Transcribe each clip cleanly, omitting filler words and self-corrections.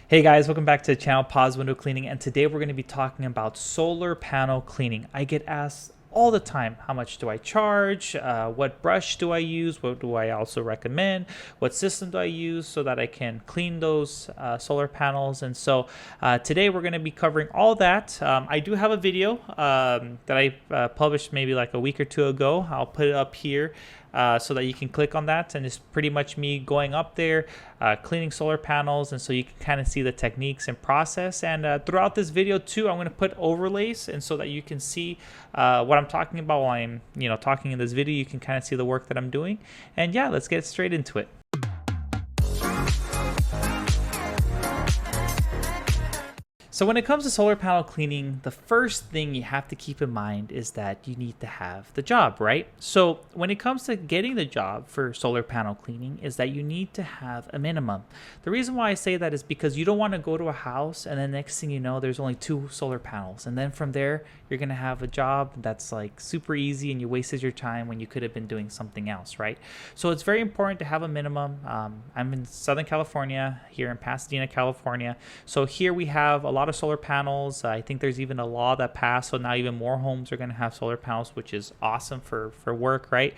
Hey guys, welcome back to the channel Pause Window Cleaning, and today we're going to be talking about solar panel cleaning. I get asked all the time, how much do I charge? What brush do I use? What do I also recommend? What system do I use so that I can clean those solar panels? And so today we're going to be covering all that. I do have a video that I published maybe like a week or two ago. I'll put it up here. So that you can click on that, and it's pretty much me going up there, cleaning solar panels, and so you can kind of see the techniques and process. And throughout this video too, I'm going to put overlays, and so that you can see what I'm talking about while I'm talking in this video. You can kind of see the work that I'm doing. And yeah, let's get straight into it. So when it comes to solar panel cleaning, the first thing you have to keep in mind is that you need to have the job, right? So when it comes to getting the job for solar panel cleaning is that you need to have a minimum. The reason why I say that is because you don't want to go to a house and then next thing you know, there's only 2 solar panels. And then from there, you're going to have a job that's like super easy and you wasted your time when you could have been doing something else, right? So it's very important to have a minimum. I'm in Southern California, here in Pasadena, California. So here we have a lot of solar panels. I think there's even a law that passed, so now even more homes are going to have solar panels, which is awesome for work, right?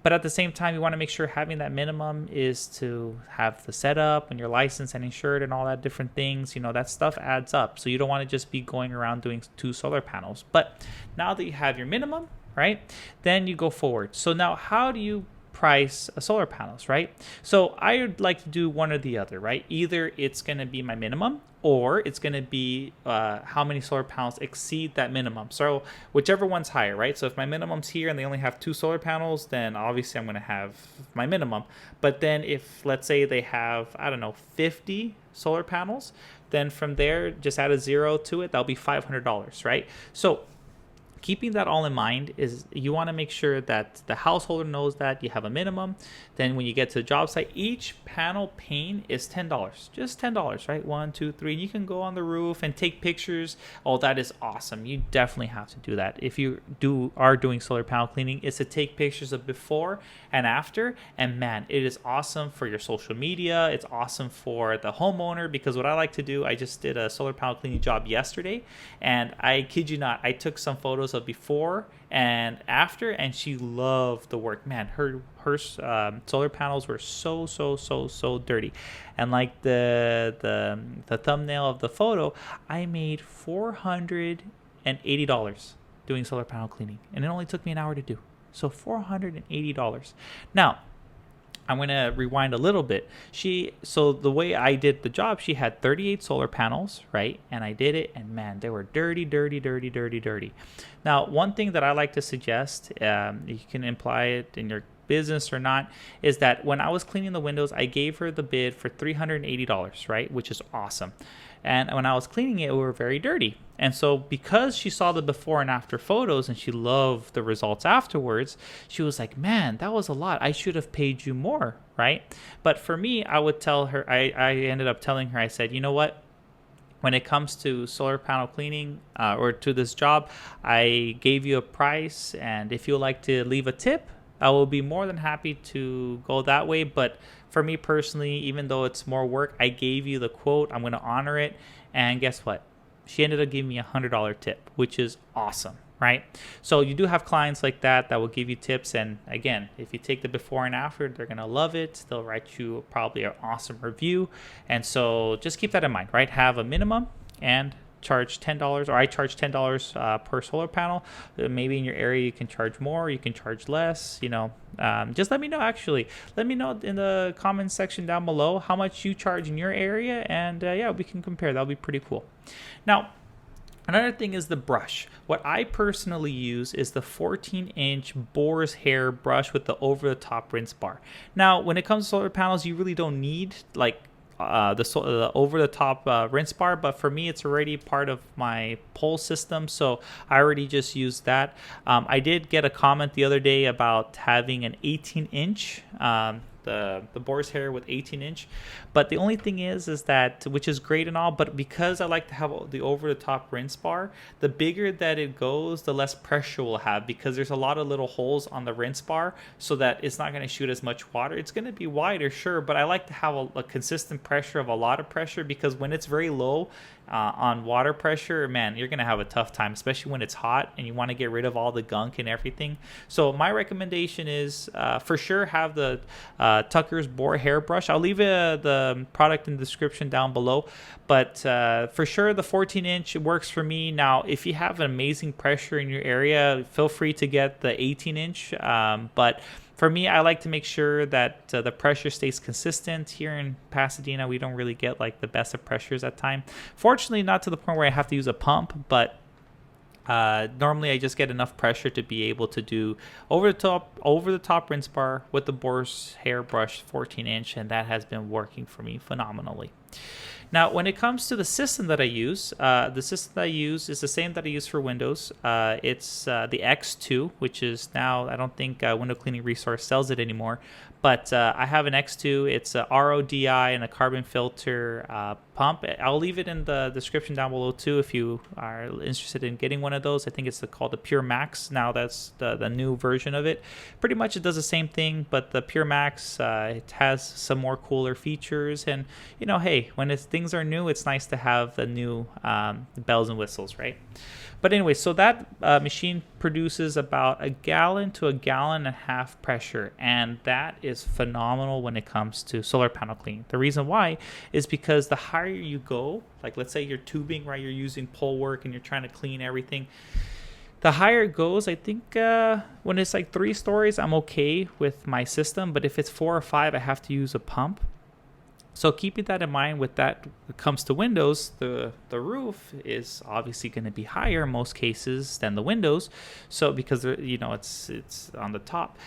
But at the same time, you want to make sure having that minimum is to have the setup and your license and insured and all that different things. That stuff adds up. So you don't want to just be going around doing 2 solar panels. But now that you have your minimum, right, then you go forward. So now how do you price solar panels, right? So I would like to do one or the other, right? Either it's going to be my minimum or it's going to be how many solar panels exceed that minimum. So whichever one's higher, right? So if my minimum's here and they only have 2 solar panels, then obviously I'm going to have my minimum. But then if, let's say they have, 50 solar panels, then from there, just add a 0 to it, that'll be $500, right? So keeping that all in mind is you want to make sure that the householder knows that you have a minimum. Then when you get to the job site, each panel pane is $10, just $10, right? 1, 2, 3. And you can go on the roof and take pictures. Oh, that is awesome. You definitely have to do that. If you are doing solar panel cleaning, is to take pictures of before and after. And man, it is awesome for your social media. It's awesome for the homeowner, because what I like to do, I just did a solar panel cleaning job yesterday, and I kid you not, I took some photos of before and after, and she loved the work. Man, her solar panels were so dirty, and like the thumbnail of the photo, I made $480 doing solar panel cleaning, and it only took me an hour to do. So $480. Now I'm going to rewind a little bit. So the way I did the job, she had 38 solar panels, right? And I did it, and man, they were dirty. Now, one thing that I like to suggest, you can imply it in your business or not, is that when I was cleaning the windows, I gave her the bid for $380, right? Which is awesome. And when I was cleaning it, we were very dirty. And so because she saw the before and after photos and she loved the results afterwards, she was like, man, that was a lot. I should have paid you more, right? But for me, I would tell her, I ended up telling her, I said, you know what? When it comes to solar panel cleaning or to this job, I gave you a price. And if you would like to leave a tip, I will be more than happy to go that way. But for me personally, even though it's more work, I gave you the quote. I'm going to honor it. And guess what? She ended up giving me a $100 tip, which is awesome, right? So you do have clients like that will give you tips. And again, if you take the before and after, they're going to love it. They'll write you probably an awesome review. And so just keep that in mind, right? Have a minimum and charge $10, or I charge $10 per solar panel. Maybe in your area you can charge more, you can charge less. Just let me know. Actually, let me know in the comments section down below how much you charge in your area, and yeah, we can compare. That'll be pretty cool. Now, another thing is the brush. What I personally use is the 14-inch boar's hair brush with the over-the-top rinse bar. Now, when it comes to solar panels, you really don't need like the over-the-top rinse bar, but for me it's already part of my pole system, so I already just use that. I did get a comment the other day about having an 18-inch the boar's hair with 18-inch. But the only thing is that, which is great and all, but because I like to have the over-the-top rinse bar, the bigger that it goes, the less pressure we'll have, because there's a lot of little holes on the rinse bar, so that it's not going to shoot as much water. It's going to be wider, sure, but I like to have a consistent pressure of a lot of pressure, because when it's very low on water pressure, man, you're going to have a tough time, especially when it's hot and you want to get rid of all the gunk and everything. So my recommendation is for sure have the Tucker's Boar hairbrush. I'll leave the product in the description down below, but for sure the 14-inch works for me. Now, if you have an amazing pressure in your area, feel free to get the 18-inch, but for me, I like to make sure that the pressure stays consistent. Here in Pasadena, we don't really get like the best of pressures at time. Fortunately, not to the point where I have to use a pump, but normally I just get enough pressure to be able to do over the top rinse bar with the Boar's hairbrush 14-inch, and that has been working for me phenomenally. Now, when it comes to the system that I use, is the same that I use for Windows. It's the X2, which is now, I don't think Window Cleaning Resource sells it anymore, but I have an X2. It's a RODI and a carbon filter pump. I'll leave it in the description down below too if you are interested in getting one of those. I think it's called the Pure Max. Now that's the new version of it. Pretty much it does the same thing, but the Pure Max, it has some more cooler features. And, you know, hey, when things are new, it's nice to have the new bells and whistles, right? But anyway, so that machine produces about 1 gallon to 1.5 gallons pressure, and that is phenomenal when it comes to solar panel cleaning. The reason why is because the higher you go, like let's say you're tubing, right? You're using pole work and you're trying to clean everything. The higher it goes, I think when it's like 3 stories, I'm okay with my system, but if it's 4 or 5, I have to use a pump. So keeping that in mind, with that, when it comes to windows, the roof is obviously going to be higher in most cases than the windows. So because it's on the top,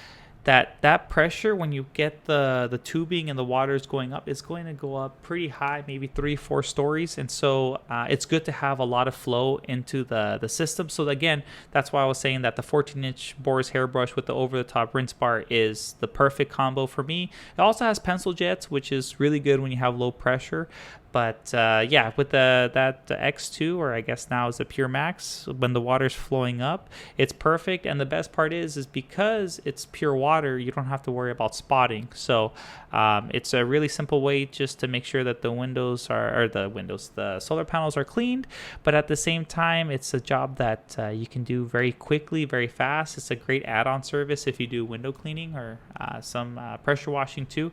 that pressure when you get the tubing and the water is going up, it's going to go up pretty high, maybe 3-4 stories. And so it's good to have a lot of flow into the system. So again, that's why I was saying that the 14-inch Boar's hairbrush with the over-the-top rinse bar is the perfect combo for me. It also has pencil jets, which is really good when you have low pressure. But yeah, with the X2, or I guess now is the Pure Max, when the water's flowing up, it's perfect. And the best part is because it's pure water, you don't have to worry about spotting. So it's a really simple way just to make sure that the solar panels are cleaned. But at the same time, it's a job that you can do very quickly, very fast. It's a great add-on service if you do window cleaning or some pressure washing too.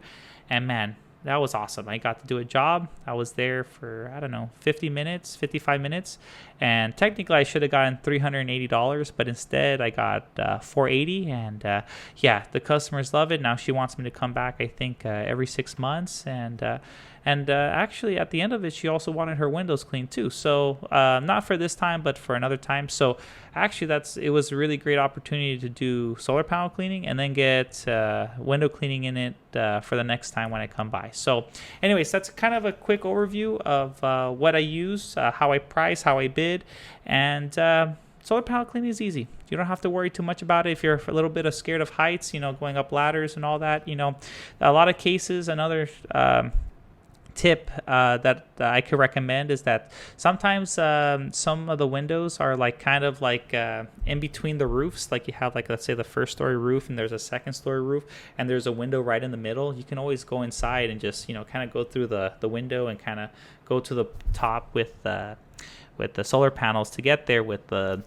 And man, that was awesome. I got to do a job. I was there for, I don't know, 55 minutes. And technically I should have gotten $380, but instead I got $480. And yeah, the customers love it. Now she wants me to come back, I think, every 6 months. And actually, at the end of it, she also wanted her windows cleaned too. So not for this time, but for another time. So actually, it was a really great opportunity to do solar panel cleaning and then get window cleaning in it for the next time when I come by. So anyways, that's kind of a quick overview of what I use, how I price, how I bid. And solar panel cleaning is easy. You don't have to worry too much about it. If you're a little bit scared of heights, going up ladders and all that, a lot of cases, another tip that I could recommend is that sometimes some of the windows are in between the roofs. Like you have let's say the first story roof and there's a second story roof and there's a window right in the middle. You can always go inside and just kind of go through the window and kind of go to the top with the solar panels to get there with the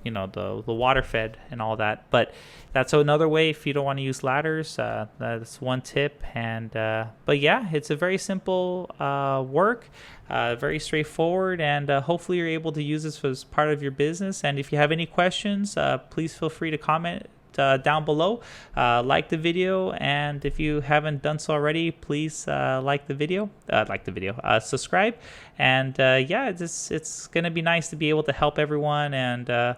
water fed and all that. But that's another way if you don't want to use ladders. That's one tip. And but yeah, it's a very simple work, very straightforward, and hopefully you're able to use this as part of your business. And if you have any questions, please feel free to comment down below. Like the video, and if you haven't done so already, please subscribe. And yeah, it's gonna be nice to be able to help everyone. And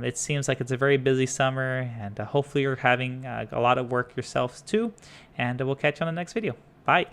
it seems like it's a very busy summer, and hopefully you're having a lot of work yourselves too. And we'll catch you on the next video. Bye.